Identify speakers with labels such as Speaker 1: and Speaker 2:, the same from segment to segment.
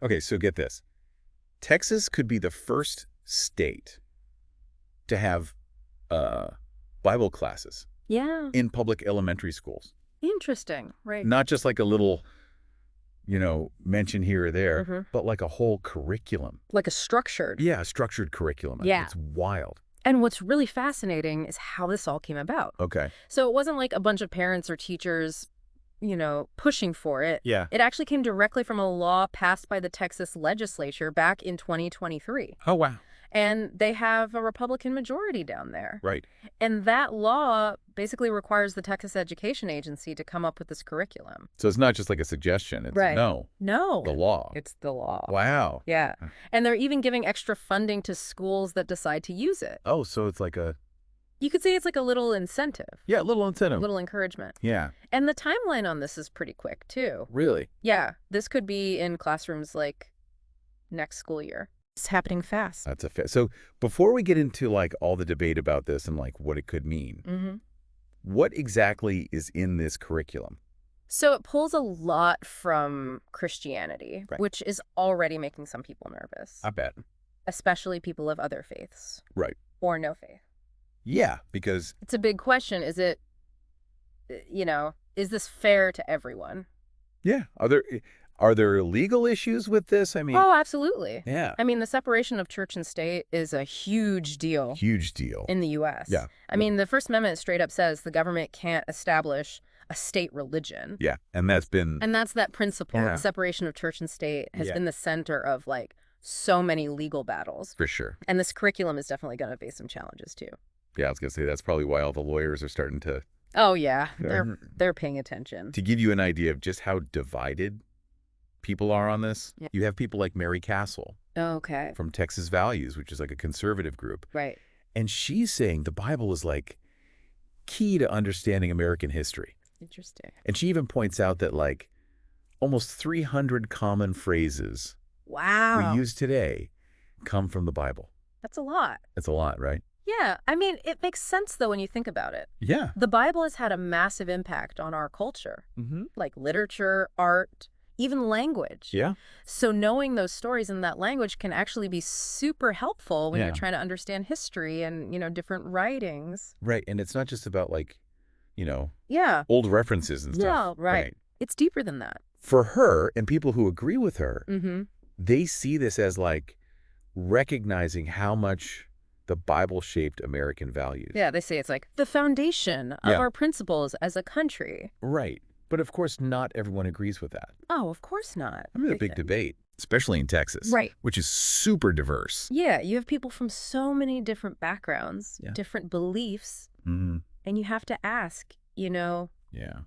Speaker 1: Okay, so get this. Texas could be the first state to have Bible classes
Speaker 2: Yeah.
Speaker 1: in public elementary schools.
Speaker 2: Interesting. Right.
Speaker 1: Not just like a little, mention here or there,
Speaker 2: Mm-hmm.
Speaker 1: but like a whole curriculum.
Speaker 2: Like a structured.
Speaker 1: Yeah, a structured curriculum.
Speaker 2: Yeah.
Speaker 1: It's wild.
Speaker 2: And what's really fascinating is how this all came about.
Speaker 1: Okay.
Speaker 2: So it wasn't like a bunch of parents or teachers, pushing for it.
Speaker 1: Yeah.
Speaker 2: It actually came directly from a law passed by the Texas legislature back in 2023.
Speaker 1: Oh, wow.
Speaker 2: And they have a Republican majority down there.
Speaker 1: Right.
Speaker 2: And that law basically requires the Texas Education Agency to come up with this curriculum.
Speaker 1: So it's not just like a suggestion. It's
Speaker 2: Right.
Speaker 1: No. The law.
Speaker 2: It's the law.
Speaker 1: Wow.
Speaker 2: Yeah. And they're even giving extra funding to schools that decide to use it.
Speaker 1: Oh, so it's like
Speaker 2: You could say it's like a little incentive,
Speaker 1: a little incentive.
Speaker 2: a little encouragement.
Speaker 1: Yeah.
Speaker 2: And the timeline on this is pretty quick, too.
Speaker 1: Really?
Speaker 2: Yeah. This could be in classrooms like next school year. It's happening fast.
Speaker 1: That's so before we get into like all the debate about this and like what it could mean,
Speaker 2: Mm-hmm.
Speaker 1: what exactly is in this curriculum?
Speaker 2: So it pulls a lot from Christianity,
Speaker 1: Right.
Speaker 2: which is already making some people nervous,
Speaker 1: I bet.
Speaker 2: especially people of other faiths
Speaker 1: Right.
Speaker 2: or no faith.
Speaker 1: Yeah, because
Speaker 2: It's a big question. Is it, is this fair to everyone?
Speaker 1: are there legal issues with this? I mean,
Speaker 2: Oh, absolutely.
Speaker 1: yeah,
Speaker 2: I mean, the separation of church and state is a huge deal
Speaker 1: huge deal.
Speaker 2: in the U.S.
Speaker 1: Yeah.
Speaker 2: I mean, the First Amendment straight up says the government can't establish a state religion.
Speaker 1: Yeah, and that's been
Speaker 2: And that's that principle.
Speaker 1: Yeah.
Speaker 2: The separation of church and state has
Speaker 1: Yeah.
Speaker 2: been the center of like so many legal battles.
Speaker 1: for sure.
Speaker 2: And this curriculum is definitely going to face some challenges too.
Speaker 1: Yeah, I was gonna say that's probably why all the lawyers are starting to
Speaker 2: Oh yeah,
Speaker 1: Yeah.
Speaker 2: they're paying attention.
Speaker 1: to give you an idea of just how divided people are on this.
Speaker 2: Yeah.
Speaker 1: You have people like Mary Castle
Speaker 2: Okay.
Speaker 1: from Texas Values, which is like a conservative group.
Speaker 2: Right.
Speaker 1: And she's saying the Bible is like key to understanding American history.
Speaker 2: Interesting.
Speaker 1: And she even points out that like almost 300 common phrases
Speaker 2: Wow.
Speaker 1: we use today come from the Bible.
Speaker 2: That's a lot.
Speaker 1: That's a lot, right?
Speaker 2: Yeah. I mean, it makes sense though when you think about it.
Speaker 1: Yeah.
Speaker 2: The Bible has had a massive impact on our culture,
Speaker 1: Mm-hmm.
Speaker 2: like literature, art, even language.
Speaker 1: Yeah.
Speaker 2: So knowing those stories in that language can actually be super helpful when
Speaker 1: Yeah.
Speaker 2: you're trying to understand history and, different writings.
Speaker 1: Right. And it's not just about like,
Speaker 2: Yeah.
Speaker 1: old references and stuff.
Speaker 2: Yeah, right. It's deeper than that.
Speaker 1: For her and people who agree with her,
Speaker 2: Mm-hmm.
Speaker 1: they see this as like recognizing how much the Bible shaped American values.
Speaker 2: Yeah, they say it's like the foundation of
Speaker 1: Yeah.
Speaker 2: our principles as a country.
Speaker 1: Right. But of course, not everyone agrees with that.
Speaker 2: Oh, of course not.
Speaker 1: I mean, a big debate, especially in Texas.
Speaker 2: Right.
Speaker 1: Which is super diverse.
Speaker 2: Yeah, you have people from so many different backgrounds,
Speaker 1: Yeah.
Speaker 2: different beliefs,
Speaker 1: Mm-hmm.
Speaker 2: and you have to ask,
Speaker 1: Yeah.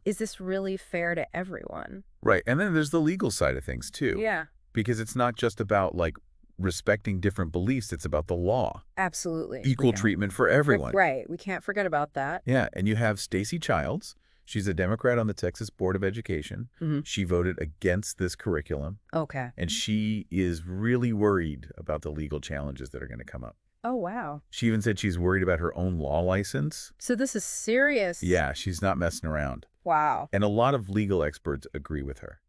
Speaker 2: is this really fair to everyone?
Speaker 1: Right. And then there's the legal side of things, too.
Speaker 2: Yeah,
Speaker 1: Because it's not just about like respecting different beliefs. It's about the law.
Speaker 2: absolutely.
Speaker 1: Equal treatment for everyone.
Speaker 2: Right, we can't forget about that.
Speaker 1: Yeah. And you have Stacey Childs. She's a Democrat on the Texas Board of Education.
Speaker 2: Mhm.
Speaker 1: She voted against this curriculum.
Speaker 2: Okay.
Speaker 1: And she is really worried about the legal challenges that are going to come up.
Speaker 2: Oh, wow.
Speaker 1: She even said she's worried about her own law license.
Speaker 2: So this is serious.
Speaker 1: Yeah, she's not messing around.
Speaker 2: Wow.
Speaker 1: And a lot of legal experts agree with her.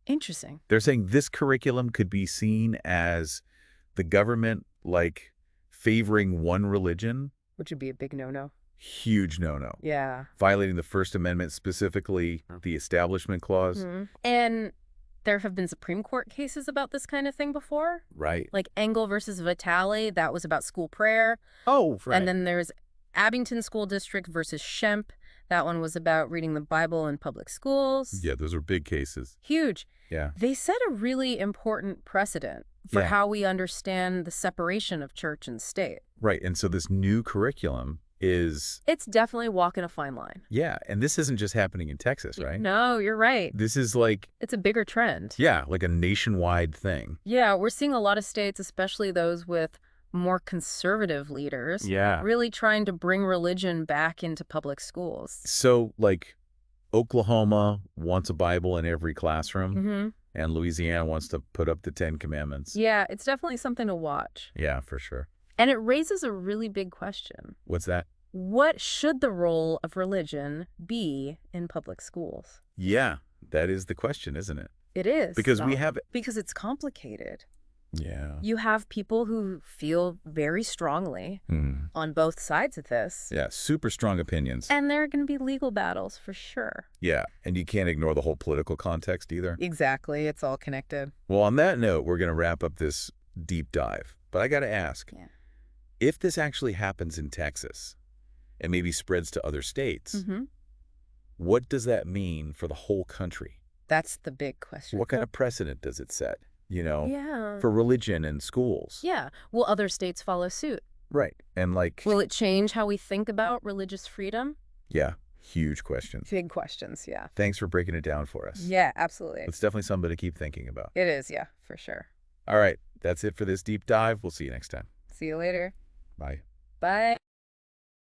Speaker 2: Interesting.
Speaker 1: They're saying this curriculum could be seen as the government like favoring one religion.
Speaker 2: Which would be a big no-no.
Speaker 1: Huge no-no.
Speaker 2: Yeah.
Speaker 1: Violating the First Amendment, specifically the Establishment Clause.
Speaker 2: Mhm. And there have been Supreme Court cases about this kind of thing before.
Speaker 1: Right.
Speaker 2: Like Engel versus Vitale, that was about school prayer.
Speaker 1: Oh, right.
Speaker 2: And then there's Abington School District versus Shemp. That one was about reading the Bible in public schools.
Speaker 1: Yeah, those are big cases.
Speaker 2: Huge.
Speaker 1: Yeah.
Speaker 2: They set a really important precedent for
Speaker 1: Yeah.
Speaker 2: how we understand the separation of church and state.
Speaker 1: Right. And so this new curriculum is,
Speaker 2: It's definitely walking a fine line.
Speaker 1: yeah, and this isn't just happening in Texas, right?
Speaker 2: No, you're right.
Speaker 1: This is like,
Speaker 2: It's a bigger trend.
Speaker 1: yeah, like a nationwide thing.
Speaker 2: Yeah, we're seeing a lot of states, especially those with more conservative leaders,
Speaker 1: Yeah.
Speaker 2: really trying to bring religion back into public schools.
Speaker 1: So like Oklahoma wants a Bible in every classroom
Speaker 2: Mm-hmm.
Speaker 1: and Louisiana wants to put up the 10 Commandments.
Speaker 2: Yeah, it's definitely something to watch.
Speaker 1: Yeah, for sure.
Speaker 2: And it raises a really big question.
Speaker 1: What's that?
Speaker 2: What should the role of religion be in public schools?
Speaker 1: Yeah, that is the question, isn't it?
Speaker 2: It is.
Speaker 1: Because we have...
Speaker 2: Because it's complicated.
Speaker 1: Yeah.
Speaker 2: You have people who feel very strongly on both sides of this.
Speaker 1: Yeah, super strong opinions.
Speaker 2: And there are going to be legal battles for sure.
Speaker 1: Yeah, and you can't ignore the whole political context either.
Speaker 2: Exactly. It's all connected.
Speaker 1: Well, on that note, we're going to wrap up this deep dive. But I got to ask, if this actually happens in Texas and maybe spreads to other states, what does that mean for the whole country?
Speaker 2: That's the big question.
Speaker 1: What kind of precedent does it set,
Speaker 2: Yeah.
Speaker 1: for religion and schools?
Speaker 2: Yeah. Will other states follow suit?
Speaker 1: Right. And
Speaker 2: Will it change how we think about religious freedom?
Speaker 1: Yeah, huge questions.
Speaker 2: Big questions, yeah.
Speaker 1: Thanks for breaking it down for us.
Speaker 2: Yeah, absolutely.
Speaker 1: It's definitely something to keep thinking about.
Speaker 2: It is, yeah, for sure.
Speaker 1: All right, that's it for this deep dive. We'll see you next time.
Speaker 2: See you later.
Speaker 1: Bye.
Speaker 2: Bye.